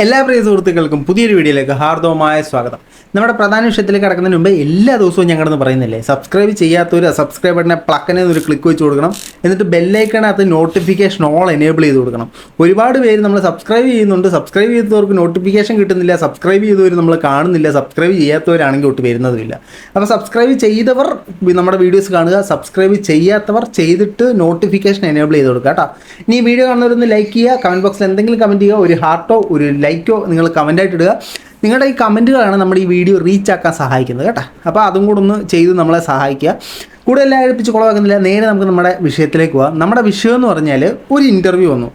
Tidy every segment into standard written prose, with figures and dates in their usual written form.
എല്ലാ പ്രിയ സുഹൃത്തുക്കൾക്കും പുതിയൊരു വീഡിയോയിലേക്ക് ഹാർദവമായ സ്വാഗതം. നമ്മുടെ പ്രധാന വിഷയത്തിലേക്ക് കടക്കുന്നതിന് മുമ്പ് എല്ലാ ദിവസവും ഞാൻ കിടന്ന് പറയുന്നില്ലേ, സബ്സ്ക്രൈബ് ചെയ്യാത്തവർ സബ്സ്ക്രൈബ് ബട്ടനെ പ്ലക്കനെ ഒരു ക്ലിക്ക് വെച്ച് കൊടുക്കണം. എന്നിട്ട് ബെല്ലൈക്കണകത്ത് നോട്ടിഫിക്കേഷൻ ഓൾ എനേബിൾ ചെയ്ത് കൊടുക്കണം. ഒരുപാട് പേര് നമ്മൾ സബ്സ്ക്രൈബ് ചെയ്യുന്നുണ്ട്, സബ്സ്ക്രൈബ് ചെയ്തവർക്ക് നോട്ടിഫിക്കേഷൻ കിട്ടുന്നില്ല, സബ്സ്ക്രൈബ് ചെയ്തവർ നമ്മൾ കാണുന്നില്ല, സബ്സ്ക്രൈബ് ചെയ്യാത്തവരാണെങ്കിൽ ഒട്ട് വരുന്നതുമില്ല. അപ്പോൾ സബ്സ്ക്രൈബ് ചെയ്തവർ നമ്മുടെ വീഡിയോസ് കാണുക, സബ്സ്ക്രൈബ് ചെയ്യാത്തവർ ചെയ്തിട്ട് നോട്ടിഫിക്കേഷൻ എനേബിൾ ചെയ്ത് കൊടുക്കുക കേട്ടോ. ഇനി ഈ വീഡിയോ കാണുന്നവരൊന്ന് ലൈക്ക് ചെയ്യുക, കമൻറ്റ് ബോക്സിൽ എന്തെങ്കിലും കമൻറ്റ് ചെയ്യുക, ഒരു ഹാർട്ടോ ഒരു ലൈക്കോ നിങ്ങൾ കമൻറ്റായിട്ട് ഇടുക. നിങ്ങളുടെ ഈ കമൻറ്റുകളാണ് നമ്മുടെ ഈ വീഡിയോ റീച്ച് ആക്കാൻ സഹായിക്കുന്നത് കേട്ടോ. അപ്പോൾ അതും കൂടെ ഒന്ന് ചെയ്ത് നമ്മളെ സഹായിക്കുക. കൂടുതൽ അടുപ്പിച്ച് കുളവാക്കുന്നില്ല, നേരെ നമുക്ക് നമ്മുടെ വിഷയത്തിലേക്ക് പോകാം. നമ്മുടെ വിഷയം എന്ന് പറഞ്ഞാൽ ഒരു ഇൻ്റർവ്യൂ വന്നു.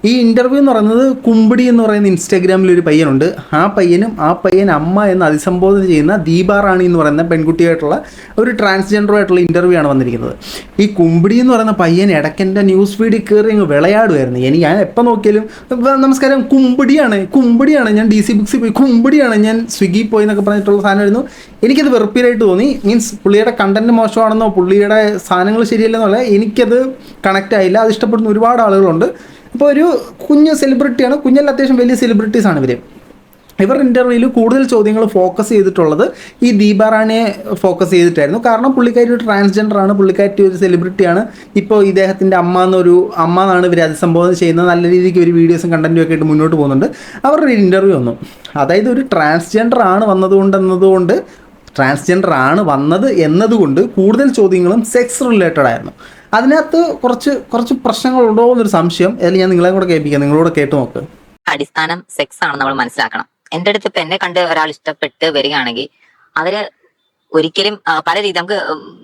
ഈ ഇൻ്റർവ്യൂ എന്ന് പറയുന്നത് കുമ്പിടി എന്ന് പറയുന്ന ഇൻസ്റ്റാഗ്രാമിലൊരു പയ്യനുണ്ട്. ആ പയ്യൻ അമ്മ എന്ന് അഭിസംബോധന ചെയ്യുന്ന ദീപാറാണി എന്ന് പറയുന്ന പെൺകുട്ടിയായിട്ടുള്ള ഒരു ട്രാൻസ്ജെൻഡറുമായിട്ടുള്ള ഇൻ്റർവ്യൂ ആണ് വന്നിരിക്കുന്നത്. ഈ കുമ്പിടി എന്ന് പറയുന്ന പയ്യൻ ഇടയ്ക്കെൻ്റെ ന്യൂസ് ഫീഡിൽ കയറി അങ്ങ് വിളയാടുമായിരുന്നു. ഞാൻ എപ്പോൾ നോക്കിയാലും നമസ്കാരം കുമ്പിടിയാണ് ഞാൻ DC ബുക്സിൽ പോയി, കുമ്പിടിയാണ് ഞാൻ സ്വിഗ്ഗി പോയി എന്നൊക്കെ പറഞ്ഞിട്ടുള്ള സാധനമായിരുന്നു. എനിക്കത് വെറുപ്പിലായിട്ട് തോന്നി. മീൻസ് പുള്ളിയുടെ കണ്ടൻറ്റ് മോശമാണെന്നോ പുള്ളിയുടെ സാധനങ്ങൾ ശരിയല്ലെന്നല്ല, എനിക്കത് കണക്റ്റ് ആയില്ല. അത് ഇഷ്ടപ്പെടുന്ന ഒരുപാട് ആളുകളുണ്ട്. അപ്പോൾ ഒരു കുഞ്ഞ് സെലിബ്രിറ്റിയാണ്, കുഞ്ഞല്ല അത്യാവശ്യം വലിയ സെലിബ്രിറ്റീസാണ് ഇവരുടെ ഇൻ്റർവ്യൂവിൽ കൂടുതൽ ചോദ്യങ്ങൾ ഫോക്കസ് ചെയ്തിട്ടുള്ളത് ഈ ദീപാറാണിയെ ഫോക്കസ് ചെയ്തിട്ടായിരുന്നു. കാരണം പുള്ളിക്കാരി ഒരു ട്രാൻസ്ജെൻഡറാണ്, പുള്ളിക്കാരി ഒരു സെലിബ്രിറ്റിയാണ്. ഇപ്പോൾ ഇദ്ദേഹത്തിൻ്റെ അമ്മ എന്നാണ് ഇവർ അഭിസംബോധന ചെയ്യുന്നത്. നല്ല രീതിക്ക് ഒരു വീഡിയോസും കണ്ടൻറ്റും ഒക്കെ ആയിട്ട് മുന്നോട്ട് പോകുന്നുണ്ട്. അവരുടെ ഒരു ഇൻ്റർവ്യൂ വന്നു. അതായത് ഒരു ട്രാൻസ്ജെൻഡർ ആണ് വന്നത് എന്നതുകൊണ്ട് കൂടുതൽ ചോദ്യങ്ങളും സെക്സ് റിലേറ്റഡ് ആയിരുന്നു. അതിനകത്ത് കുറച്ച് പ്രശ്നങ്ങളുണ്ടോ എന്നൊരു സംശയം. അതിൽ ഞാൻ നിങ്ങളെ കൂടെ കേൾപ്പിക്കാം, നിങ്ങളോട് കേട്ട് നോക്ക്. അടിസ്ഥാനം സെക്സ് ആണ് നമ്മൾ മനസ്സിലാക്കണം. എന്റെ അടുത്ത് ഇപ്പൊ എന്നെ കണ്ട് ഒരാൾ ഇഷ്ടപ്പെട്ട് വരികയാണെങ്കിൽ അവര് ഒരിക്കലും പല രീതി നമുക്ക്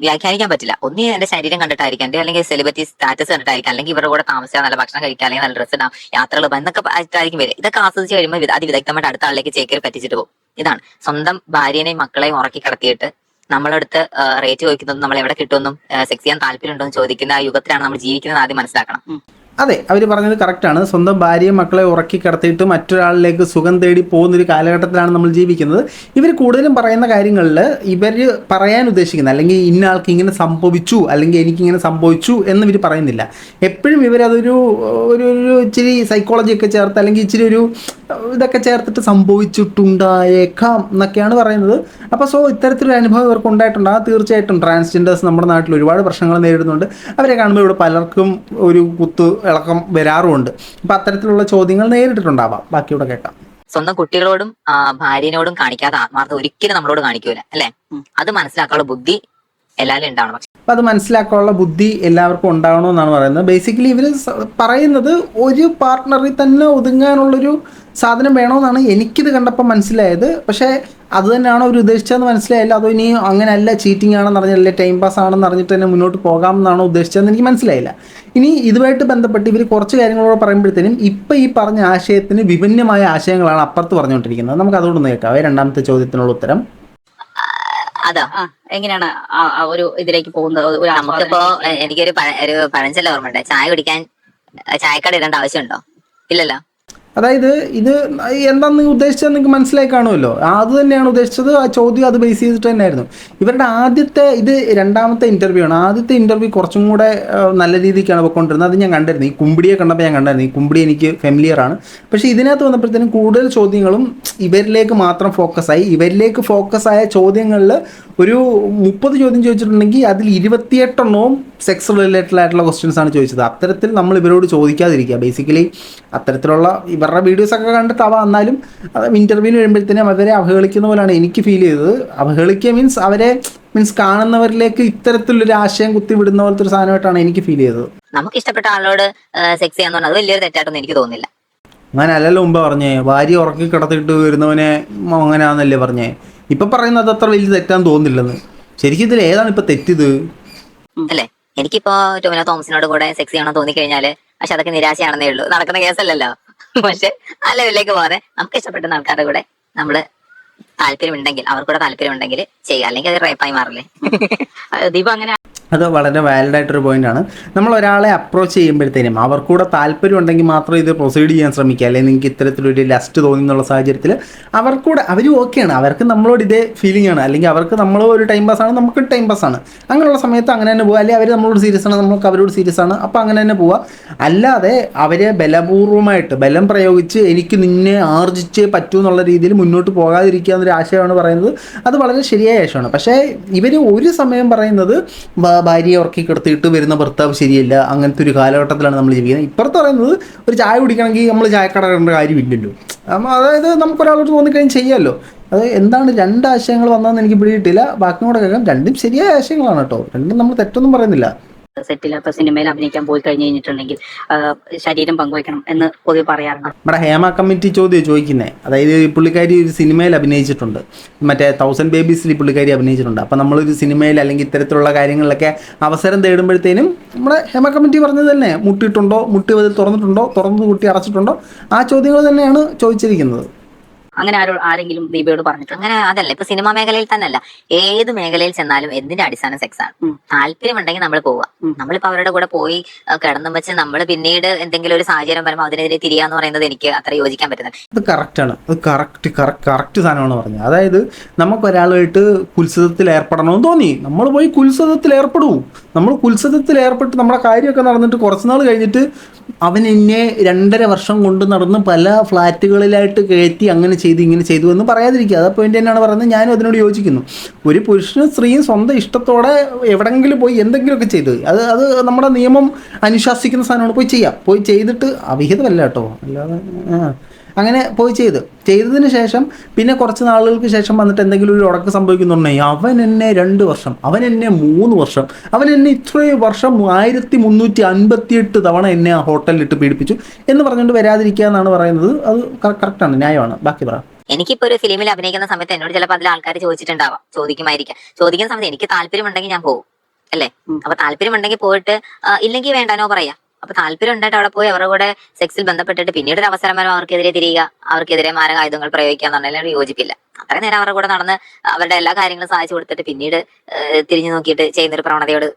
വ്യാഖ്യാനിക്കാൻ പറ്റില്ല. ഒന്നി എന്റെ ശരീരം കണ്ടിട്ടായിരിക്കാം, അല്ലെങ്കിൽ സെലിബ്രിറ്റി സ്റ്റാറ്റസ് കണ്ടിട്ടായിരിക്കാം, അല്ലെങ്കിൽ ഇവരുടെ കൂടെ താമസിച്ചാൽ നല്ല ഭക്ഷണം കഴിക്കാം, അല്ലെങ്കിൽ നല്ല ഡ്രസ്സ് ഇടാം, യാത്രകൾ എന്നൊക്കെ ആയിരിക്കും വരിക. ഇതൊക്കെ ആസ്വദിച്ച് കഴിയുമ്പോൾ അതിവിദഗ്ധമായിട്ട് അടുത്ത ആളിലേക്ക് ചേക്കറി പറ്റിച്ചിട്ട് പോകും. ഇതാണ് സ്വന്തം ഭാര്യനെയും മക്കളെയും ഉറക്കി കിടത്തിയിട്ട് നമ്മളടുത്ത് റേറ്റ് ചോദിക്കുന്നതും നമ്മൾ എവിടെ കിട്ടുമെന്നും സെക്സ് ചെയ്യാൻ താല്പര്യമുണ്ടോ എന്ന് ചോദിക്കുന്ന ആ യുഗത്തിലാണ് നമ്മൾ ജീവിക്കുന്നത്. ആദ്യം മനസ്സിലാക്കണം. അതെ, അവർ പറഞ്ഞത് കറക്റ്റാണ്. സ്വന്തം ഭാര്യയും മക്കളെ ഉറക്കി കിടത്തിയിട്ട് മറ്റൊരാളിലേക്ക് സുഖം തേടി പോകുന്നൊരു കാലഘട്ടത്തിലാണ് നമ്മൾ ജീവിക്കുന്നത്. ഇവർ കൂടുതലും പറയുന്ന കാര്യങ്ങളിൽ ഇവർ പറയാൻ ഉദ്ദേശിക്കുന്നത്, അല്ലെങ്കിൽ ഇന്ന ആൾക്ക് ഇങ്ങനെ സംഭവിച്ചു, അല്ലെങ്കിൽ എനിക്കിങ്ങനെ സംഭവിച്ചു എന്ന് ഇവർ പറയുന്നില്ല. എപ്പോഴും ഇവരതൊരു ഒരു ഇച്ചിരി സൈക്കോളജിയൊക്കെ ചേർത്ത്, അല്ലെങ്കിൽ ഇച്ചിരി ഒരു ഇതൊക്കെ ചേർത്തിട്ട് സംഭവിച്ചിട്ടുണ്ടായേക്കാം എന്നൊക്കെയാണ് പറയുന്നത്. അപ്പോൾ ഇത്തരത്തിലൊരു അനുഭവം ഇവർക്ക് ഉണ്ടായിട്ടുണ്ടാകും. തീർച്ചയായിട്ടും ട്രാൻസ്ജെൻഡേഴ്സ് നമ്മുടെ നാട്ടിൽ ഒരുപാട് പ്രശ്നങ്ങൾ നേരിടുന്നുണ്ട്. അവരെ കാണുമ്പോൾ ഇവിടെ പലർക്കും ഒരു ഇളക്കം വരാറുമുണ്ട്. അപ്പൊ അത്തരത്തിലുള്ള ചോദ്യങ്ങൾ നേരിട്ടിട്ടുണ്ടാവാം. ബാക്കിയൂടെ കേൾക്കാം. സ്വന്തം കുട്ടികളോടും ഭാര്യനോടും കാണിക്കാത്ത ആത്മാർത്ഥം ഒരിക്കലും നമ്മളോട് കാണിക്കൂല, അല്ലെ? അത് മനസ്സിലാക്കാനുള്ള ബുദ്ധി എല്ലാവരും ഉണ്ടാവണം. അപ്പം അത് മനസ്സിലാക്കാനുള്ള ബുദ്ധി എല്ലാവർക്കും ഉണ്ടാവണമെന്നാണ് പറയുന്നത്. ബേസിക്കലി ഇവർ പറയുന്നത് ഒരു പാർട്ട്ണറിൽ തന്നെ ഒതുങ്ങാനുള്ളൊരു സാധനം വേണമെന്നാണ് എനിക്കിത് കണ്ടപ്പോൾ മനസ്സിലായത്. പക്ഷേ അത് തന്നെയാണോ അവർ ഉദ്ദേശിച്ചതെന്ന് മനസ്സിലായില്ല. അതോ ഇനി അങ്ങനെയല്ല, ചീറ്റിംഗ് ആണെന്ന് അറിഞ്ഞല്ലേ, ടൈം പാസ് ആണെന്ന് അറിഞ്ഞിട്ട് തന്നെ മുന്നോട്ട് പോകാമെന്നാണോ ഉദ്ദേശിച്ചതെന്ന് എനിക്ക് മനസ്സിലായില്ല. ഇനി ഇതുമായിട്ട് ബന്ധപ്പെട്ട് ഇവർ കുറച്ച് കാര്യങ്ങളോട് പറയുമ്പോഴത്തേനും ഇപ്പം ഈ പറഞ്ഞ ആശയത്തിന് വിഭിന്നമായ ആശയങ്ങളാണ് അപ്പുറത്ത് പറഞ്ഞുകൊണ്ടിരിക്കുന്നത്. നമുക്ക് അതുകൊണ്ടൊന്ന് കേൾക്കാം. രണ്ടാമത്തെ ചോദ്യത്തിനുള്ള ഉത്തരം അതാ എങ്ങനെയാണ് ഒരു ഇതിലേക്ക് പോകുന്നത്? നമുക്കിപ്പോ എനിക്കൊരു പഴഞ്ചൊല്ല ഓർമ്മയുണ്ട്, ചായ കുടിക്കാൻ ചായക്കട ഇടേണ്ട ആവശ്യമുണ്ടോ? ഇല്ലല്ലോ. അതായത് ഇത് എന്താണെന്ന് ഉദ്ദേശിച്ചത് നിങ്ങൾക്ക് മനസ്സിലായി കാണുമല്ലോ. അത് തന്നെയാണ് ഉദ്ദേശിച്ചത്. ആ ചോദ്യം അത് ബേസ് ചെയ്തിട്ട് തന്നെയായിരുന്നു. ഇവരുടെ ഇത് രണ്ടാമത്തെ ഇൻ്റർവ്യൂ ആണ്. ആദ്യത്തെ ഇൻ്റർവ്യൂ കുറച്ചും കൂടെ നല്ല രീതിക്കാണ് പോയിക്കൊണ്ടിരുന്നത്. അത് ഞാൻ കണ്ടിരുന്നു. ഈ കുമ്പിടിയെ കണ്ടപ്പോൾ ഞാൻ കണ്ടായിരുന്നു. ഈ കുമ്പിടി എനിക്ക് ഫെമിലിയർ ആണ്. പക്ഷേ ഇതിനകത്ത് വന്നപ്പോഴത്തേനും കൂടുതൽ ചോദ്യങ്ങളും ഇവരിലേക്ക് മാത്രം ഫോക്കസായി. ഇവരിലേക്ക് ഫോക്കസായ ചോദ്യങ്ങളിൽ ഒരു 30 ചോദ്യം ചോദിച്ചിട്ടുണ്ടെങ്കിൽ അതിൽ 28 സെക്സ് റിലേറ്റഡ് ആയിട്ടുള്ള ക്വസ്റ്റ്യൻസ് ആണ് ചോദിച്ചത്. അത്തരത്തിൽ നമ്മൾ ഇവരോട് ചോദിക്കാതിരിക്കുക. ബേസിക്കലി അത്തരത്തിലുള്ള ഇവരുടെ വീഡിയോസൊക്കെ കണ്ടിട്ടാവാം. എന്നാലും ഇൻ്റർവ്യൂവിന് വരുമ്പോഴത്തേനും അവരെ അവഹേളിക്കുന്ന പോലെയാണ് എനിക്ക് ഫീൽ ചെയ്തത്. അവഹേളിക്കുക മീൻസ് കാണുന്നവരിലേക്ക് ഇത്തരത്തിലൊരു ആശയം കുത്തിവിടുന്ന പോലത്തെ ഒരു സാധനമായിട്ടാണ് എനിക്ക് ഫീൽ ചെയ്തത്. നമുക്ക് ഇഷ്ടപ്പെട്ട ആളോട് സെക്സ് ചെയ്യാൻ അത് വലിയൊരു തെറ്റായിട്ടൊന്നും എനിക്ക് തോന്നുന്നില്ല. അങ്ങനെ അല്ലല്ലോ മുമ്പ് പറഞ്ഞേ, ഭാര്യ ഉറക്കി കിടത്തിട്ട് വരുന്നവനെ അങ്ങനെയാണെന്നല്ലേ പറഞ്ഞേ. ഇപ്പൊ പറയുന്നത് അത്ര വലിയ തെറ്റാന്ന് തോന്നുന്നില്ലെന്ന്. ശരിക്കും ഇതിൽ ഏതാണ് ഇപ്പൊ തെറ്റിത് അല്ലേ? എനിക്കിപ്പോ ടോവിനോ തോമസിനോട് കൂടെ സെക്സ് ചെയ്യണം തോന്നിക്കഴിഞ്ഞാല് പക്ഷെ അതൊക്കെ നിരാശയാണെന്നേ ഉള്ളൂ. നടക്കുന്ന കേസല്ലല്ലോ. പക്ഷെ ആ ലെവലിലേക്ക് പോകാതെ നമുക്ക് ഇഷ്ടപ്പെടുന്ന ആൾക്കാരുടെ കൂടെ നമ്മള് താല്പര്യമുണ്ടെങ്കിൽ, അവർക്കൂടെ താല്പര്യമുണ്ടെങ്കിൽ ചെയ്യുക. അല്ലെങ്കിൽ അത് റേപ്പായി മാറില്ലേ? ദീപം അങ്ങനെ അത് വളരെ വാലിഡായിട്ടൊരു പോയിൻ്റാണ്. നമ്മൾ ഒരാളെ അപ്രോച്ച് ചെയ്യുമ്പോഴത്തേനും അവർക്കൂടെ താല്പര്യം ഉണ്ടെങ്കിൽ മാത്രം ഇത് പ്രൊസീഡ് ചെയ്യാൻ ശ്രമിക്കുക. അല്ലെങ്കിൽ നിങ്ങൾക്ക് ഇത്തരത്തിലൊരു ലസ്റ്റ് തോന്നി എന്നുള്ള സാഹചര്യത്തിൽ അവർക്കൂടെ അവരും ഓക്കെയാണ്, അവർക്ക് നമ്മളോട് ഇതേ ഫീലിംഗ് ആണ്, അല്ലെങ്കിൽ അവർക്ക് നമ്മൾ ഒരു ടൈം പാസ്സാണ്, നമുക്ക് ടൈം പാസ്സാണ്. അങ്ങനെയുള്ള സമയത്ത് അങ്ങനെ തന്നെ പോവുക. അല്ലെങ്കിൽ അവർ നമ്മളോട് സീരിയസ് ആണ്, നമുക്ക് അവരോട് സീരിയസ് ആണ്, അപ്പോൾ അങ്ങനെ തന്നെ പോവുക. അല്ലാതെ അവരെ ബലപൂർവ്വമായിട്ട് ബലം പ്രയോഗിച്ച് എനിക്ക് നിന്നെ ആർജിച്ചേ പറ്റൂ എന്നുള്ള രീതിയിൽ മുന്നോട്ട് പോകാതിരിക്കുക എന്നൊരു ആശയമാണ് പറയുന്നത്. അത് വളരെ ശരിയായ ആശയമാണ്. പക്ഷേ ഇവർ ഒരു സമയം പറയുന്നത് ഭാര്യയെ ഉറക്കി കിടത്തിയിട്ട് വരുന്ന ഭർത്താവ് ശരിയല്ല, അങ്ങനത്തെ ഒരു കാലഘട്ടത്തിലാണ് നമ്മൾ ജീവിക്കുന്നത്. ഇപ്പുറത്ത് പറയുന്നത് ഒരു ചായ കുടിക്കണമെങ്കിൽ നമ്മൾ ചായക്കട കണ്ട കാര്യമില്ലല്ലോ. അതായത് നമുക്കൊരാളോട് തോന്നിക്കഴിഞ്ഞ് ചെയ്യാമല്ലോ. അത് എന്താണ് രണ്ട് ആശയങ്ങൾ വന്നതെന്ന് എനിക്ക് പിടിയിട്ടില്ല. ബാക്കിയും കൂടെ കേൾക്കാം. രണ്ടും ശരിയായ ആശയങ്ങളാണ് കേട്ടോ, രണ്ടും നമ്മൾ തെറ്റൊന്നും പറയുന്നില്ല. സെറ്റിൽ ഇപ്പൊ സിനിമയിൽ അഭിനയിക്കാൻ പോയി കഴിഞ്ഞിട്ടുണ്ടെങ്കിൽ ശരീരം പങ്കുവയ്ക്കണം എന്ന് പൊതുവെ പറയാറുണ്ട്. നമ്മുടെ ഹേമ കമ്മിറ്റി ചോദിക്കുന്നത്, അതായത് പുള്ളിക്കാരി ഒരു സിനിമയിൽ അഭിനയിച്ചിട്ടുണ്ട്, മറ്റേ 1000 ബേബീസിൽ പുള്ളിക്കാരി അഭിനയിച്ചിട്ടുണ്ട്. അപ്പം നമ്മളൊരു സിനിമയിൽ അല്ലെങ്കിൽ ഇത്തരത്തിലുള്ള കാര്യങ്ങളിലൊക്കെ അവസരം തേടുമ്പോഴത്തേനും നമ്മുടെ ഹേമ കമ്മിറ്റി പറഞ്ഞത് തന്നെ, മുട്ടിയിട്ടുണ്ടോ, മുട്ടി അതിൽ തുറന്നിട്ടുണ്ടോ, തുറന്നത് കുട്ടി അടച്ചിട്ടുണ്ടോ, ആ ചോദ്യങ്ങൾ തന്നെയാണ് ചോദിച്ചിരിക്കുന്നത്. അങ്ങനെ ആരെങ്കിലും ദീപയോട് പറഞ്ഞിട്ട്? അങ്ങനെ അതല്ല, ഇപ്പൊ സിനിമാ മേഖലയിൽ തന്നെയല്ല, ഏത് മേഖലയിൽ ചെന്നാലും എന്തിന്റെ അടിസ്ഥാനം സെക്സ് ആണ്. താല്പര്യമുണ്ടെങ്കിൽ നമ്മൾ പോവുക. നമ്മളിപ്പോ അവരുടെ കൂടെ പോയി കിടന്നും വെച്ച് നമ്മൾ പിന്നീട് എന്തെങ്കിലും ഒരു സാഹചര്യം വരുമ്പോൾ അതിനെതിരെ തിരിയാന്ന് പറയുന്നത് എനിക്ക് അത്ര യോജിക്കാൻ പറ്റുന്നത്. അത് കറക്റ്റാണ്, അത് കറക്റ്റ് സാധനമാണ് പറഞ്ഞത്. അതായത് നമുക്കൊരാളായിട്ട് കുത്സിതത്തിൽ ഏർപ്പെടണമെന്ന് തോന്നി, നമ്മൾ പോയി കുത്സിതത്തിൽ ഏർപ്പെടൂ. നമ്മൾ കുത്സിതത്തിൽ ഏർപ്പെട്ട് നമ്മുടെ കാര്യമൊക്കെ നടന്നിട്ട് കുറച്ചുനാൾ കഴിഞ്ഞിട്ട് അവൻ എന്നെ 2.5 വർഷം കൊണ്ട് നടന്ന് പല ഫ്ലാറ്റുകളിലായിട്ട് കയറ്റി അങ്ങനെ ചെയ്തു ഇങ്ങനെ ചെയ്തു എന്ന് പറയാതിരിക്കുക. അത് പോയിന്റ് തന്നെയാണ് പറയുന്നത്. ഞാനും അതിനോട് യോജിക്കുന്നു. ഒരു പുരുഷനും സ്ത്രീയും സ്വന്തം ഇഷ്ടത്തോടെ എവിടെങ്കിലും പോയി എന്തെങ്കിലുമൊക്കെ ചെയ്ത് അത് നമ്മുടെ നിയമം അനുശാസിക്കുന്ന സാധനമാണ്. പോയി ചെയ്യാം, പോയി ചെയ്തിട്ട് അവിഹിതമല്ല കേട്ടോ, അല്ലാതെ അങ്ങനെ പോയി ചെയ്തതിന് ശേഷം പിന്നെ കുറച്ച് നാളുകൾക്ക് ശേഷം വന്നിട്ട് എന്തെങ്കിലും ഒരു ഉടക്ക് സംഭവിക്കുന്നുണ്ടെങ്കിൽ അവൻ എന്നെ 2 വർഷം, അവൻ എന്നെ 3 വർഷം, അവൻ എന്നെ ഇത്രയും വർഷം 1358 തവണ എന്നെ ആ ഹോട്ടലിലിട്ട് പീഡിപ്പിച്ചു എന്ന് പറഞ്ഞുകൊണ്ട് വരാതിരിക്കുക എന്നാണ് പറയുന്നത്. അത് കറക്റ്റാണ്, ന്യായമാണ്. ബാക്കി പറ. എനിക്കിപ്പോ ഒരു ഫിലിമിൽ അഭിനയിക്കുന്ന സമയത്ത് എന്നോട് ചിലപ്പോൾ അതിൽ ആൾക്കാർ ചോദിച്ചിട്ടുണ്ടാവാം, ചോദിക്കുന്ന സമയത്ത് എനിക്ക് താല്പര്യമുണ്ടെങ്കിൽ ഞാൻ പോകും, അല്ലേ? അപ്പൊ താല്പര്യമുണ്ടെങ്കിൽ പോയിട്ട് ഇല്ലെങ്കിൽ വേണ്ടാനോ പറയാം. അപ്പൊ താല്പര്യം ഉണ്ടായിട്ട് അവിടെ പോയി അവരുടെ കൂടെ സെക്സിൽ ബന്ധപ്പെട്ടിട്ട് പിന്നീട് ഒരു അവസരം വരും അവർക്കെതിരെ തിരിയുക, അവർക്കെതിരെ മാരകായുധങ്ങൾ പ്രയോഗിക്കുക എന്ന് പറഞ്ഞാൽ യോജിപ്പില്ല. അത്രയും നേരം അവരുടെ കൂടെ നടന്ന് അവരുടെ എല്ലാ കാര്യങ്ങളും സാധിച്ചു കൊടുത്തിട്ട് പിന്നീട് തിരിഞ്ഞു നോക്കിയിട്ട് ചെയ്യുന്നൊരു പ്രവണതയോട്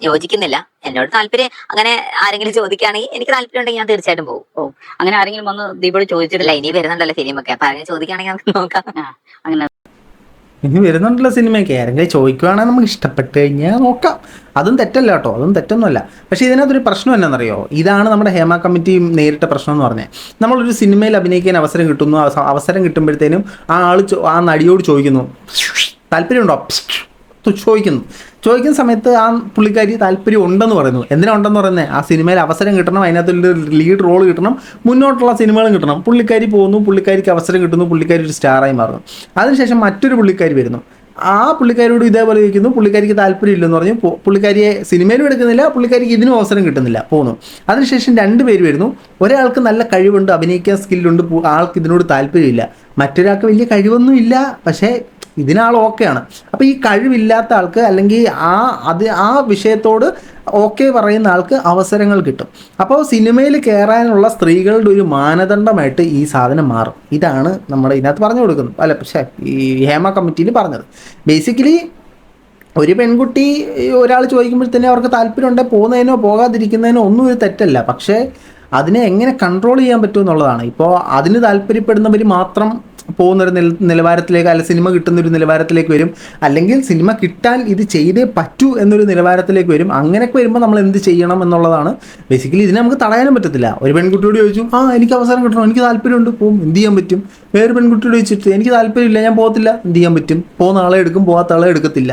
യോജിക്കുന്നില്ല. എന്നോട് താല്പര്യം അങ്ങനെ ആരെങ്കിലും ചോദിക്കുകയാണെങ്കിൽ എനിക്ക് താല്പര്യം ഉണ്ടെങ്കിൽ ഞാൻ തീർച്ചയായിട്ടും പോകും. അങ്ങനെ ആരെങ്കിലും വന്ന് ദീപയോട് ചോദിച്ചിട്ടില്ല? ഇനി വരുന്നുണ്ടല്ലോ ഫിലിമൊക്കെ, അപ്പൊ ആരെങ്കിലും ചോദിക്കുകയാണെങ്കിൽ നമുക്ക് നോക്കാം. അങ്ങനെ ഇനി വരുന്നുണ്ടല്ലോ സിനിമയൊക്കെ, ആരെങ്കിലും ചോദിക്കുവാണെങ്കിൽ നമുക്ക് ഇഷ്ടപ്പെട്ട് കഴിഞ്ഞാൽ നോക്കാം. അതും തെറ്റല്ല കേട്ടോ, അതും തെറ്റൊന്നുമല്ല. പക്ഷേ ഇതിനകത്തൊരു പ്രശ്നം എന്നാണെന്നറിയോ? ഇതാണ് നമ്മുടെ ഹേമ കമ്മിറ്റി നേരിട്ട പ്രശ്നം എന്ന് പറഞ്ഞാൽ, നമ്മളൊരു സിനിമയിൽ അഭിനയിക്കാൻ അവസരം കിട്ടുന്നു. അവസരം കിട്ടുമ്പോഴത്തേനും ആ നടിയോട് ചോദിക്കുന്നു, താല്പര്യമുണ്ടോ? ചോദിക്കുന്ന സമയത്ത് ആ പുള്ളിക്കാരി താല്പര്യം ഉണ്ടെന്ന് പറയുന്നു. എന്തിനാ ഉണ്ടെന്ന് പറയുന്നത്? ആ സിനിമയിൽ അവസരം കിട്ടണം, അതിനകത്തൊരു ലീഡ് റോൾ കിട്ടണം, മുന്നോട്ടുള്ള സിനിമകളും കിട്ടണം. പുള്ളിക്കാരി പോകുന്നു, പുള്ളിക്കാരിക്ക് അവസരം കിട്ടുന്നു, പുള്ളിക്കാരി ഒരു സ്റ്റാറായി മാറുന്നു. അതിനുശേഷം മറ്റൊരു പുള്ളിക്കാരി വരുന്നു, ആ പുള്ളിക്കാരിയോട് ഇതേപോലെ ചോദിക്കുന്നു, പുള്ളിക്കാരിക്ക് താല്പര്യം ഇല്ലെന്ന് പറഞ്ഞു. പുള്ളിക്കാരിയെ സിനിമയിലും എടുക്കുന്നില്ല, പുള്ളിക്കാരിക്ക് ഇതിനും അവസരം കിട്ടുന്നില്ല, പോകുന്നു. അതിനുശേഷം 2 പേര് വരുന്നു. ഒരാൾക്ക് നല്ല കഴിവുണ്ട്, അഭിനയിക്കാൻ സ്കില്ലുണ്ട്, ആൾക്ക് ഇതിനോട് താല്പര്യമില്ല. മറ്റൊരാൾക്ക് വലിയ കഴിവൊന്നും ഇല്ല, പക്ഷേ ഇതിനാൾ ഓക്കെയാണ്. അപ്പോൾ ഈ കഴിവില്ലാത്ത ആൾക്ക് അല്ലെങ്കിൽ ആ വിഷയത്തോട് ഓക്കെ പറയുന്ന ആൾക്ക് അവസരങ്ങൾ കിട്ടും. അപ്പോൾ സിനിമയിൽ കയറാനുള്ള സ്ത്രീകളുടെ ഒരു മാനദണ്ഡമായിട്ട് ഈ സാധനം മാറും. ഇതാണ് നമ്മുടെ ഇതിനകത്ത് പറഞ്ഞു കൊടുക്കുന്നത്, അല്ല പക്ഷേ ഈ ഹേമ കമ്മിറ്റിയിൽ പറഞ്ഞത്. ബേസിക്കലി ഒരു പെൺകുട്ടി ഒരാൾ ചോദിക്കുമ്പോഴത്തന്നെ അവർക്ക് താല്പര്യം ഉണ്ടെങ്കിൽ പോകുന്നതിനോ പോകാതിരിക്കുന്നതിനോ ഒന്നും ഒരു തെറ്റല്ല. പക്ഷേ അതിനെ എങ്ങനെ കൺട്രോൾ ചെയ്യാൻ പറ്റുമെന്നുള്ളതാണ്. ഇപ്പോൾ അതിന് താല്പര്യപ്പെടുന്നവർ മാത്രം പോകുന്നൊരു നിലവാരത്തിലേക്ക്, അല്ല സിനിമ കിട്ടുന്നൊരു നിലവാരത്തിലേക്ക് വരും, അല്ലെങ്കിൽ സിനിമ കിട്ടാൻ ഇത് ചെയ്തേ പറ്റൂ എന്നൊരു നിലവാരത്തിലേക്ക് വരും. അങ്ങനെയൊക്കെ വരുമ്പോൾ നമ്മൾ എന്ത് ചെയ്യണം എന്നുള്ളതാണ്. ബേസിക്കലി ഇതിനെ നമുക്ക് തടയാനും പറ്റത്തില്ല. ഒരു പെൺകുട്ടിയോട് ചോദിച്ചു, എനിക്ക് അവസരം കിട്ടണം, എനിക്ക് താല്പര്യമുണ്ട്, പോകും, എന്ത് ചെയ്യാൻ പറ്റും? വേറെ പെൺകുട്ടിയോട് ചോദിച്ചിട്ട് എനിക്ക് താല്പര്യമില്ല, ഞാൻ പോകത്തില്ല, എന്ത് ചെയ്യാൻ പറ്റും? പോകുന്ന ആളെ എടുക്കും, പോകാത്ത ആളെ എടുക്കത്തില്ല.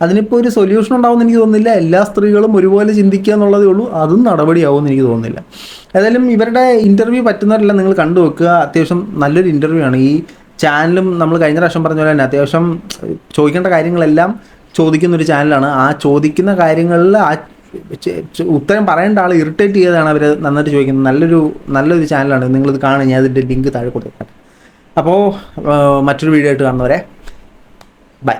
അതിനിപ്പോൾ ഒരു സൊല്യൂഷൻ ഉണ്ടാവുമെന്ന് എനിക്ക് തോന്നുന്നില്ല. എല്ലാ സ്ത്രീകളും ഒരുപോലെ ചിന്തിക്കുക എന്നുള്ളതേ ഉള്ളൂ. അതും നടപടിയാവുമെന്ന് എനിക്ക് തോന്നുന്നില്ല. ഏതായാലും ഇവരുടെ ഇൻ്റർവ്യൂ പറ്റുന്നവരെല്ലാം നിങ്ങൾ കണ്ടു വെക്കുക. അത്യാവശ്യം നല്ലൊരു ഇൻ്റർവ്യൂ ആണ്. ഈ ചാനലും നമ്മൾ കഴിഞ്ഞ പ്രാവശ്യം പറഞ്ഞ പോലെ തന്നെ അത്യാവശ്യം ചോദിക്കേണ്ട കാര്യങ്ങളെല്ലാം ചോദിക്കുന്നൊരു ചാനലാണ്. ആ ചോദിക്കുന്ന കാര്യങ്ങളിൽ ഉത്തരം പറയേണ്ട ആൾ ഇറിറ്റേറ്റ് ചെയ്താണ് അവർ നന്നായിട്ട് ചോദിക്കുന്നത്. നല്ലൊരു ചാനലാണ്. നിങ്ങളിത് കാണുക, ഞാൻ അതിൻ്റെ ലിങ്ക് താഴെ കൊടുത്തേക്കാം. അപ്പോൾ മറ്റൊരു വീഡിയോ ആയിട്ട് കാണുന്നവരെ ബൈ.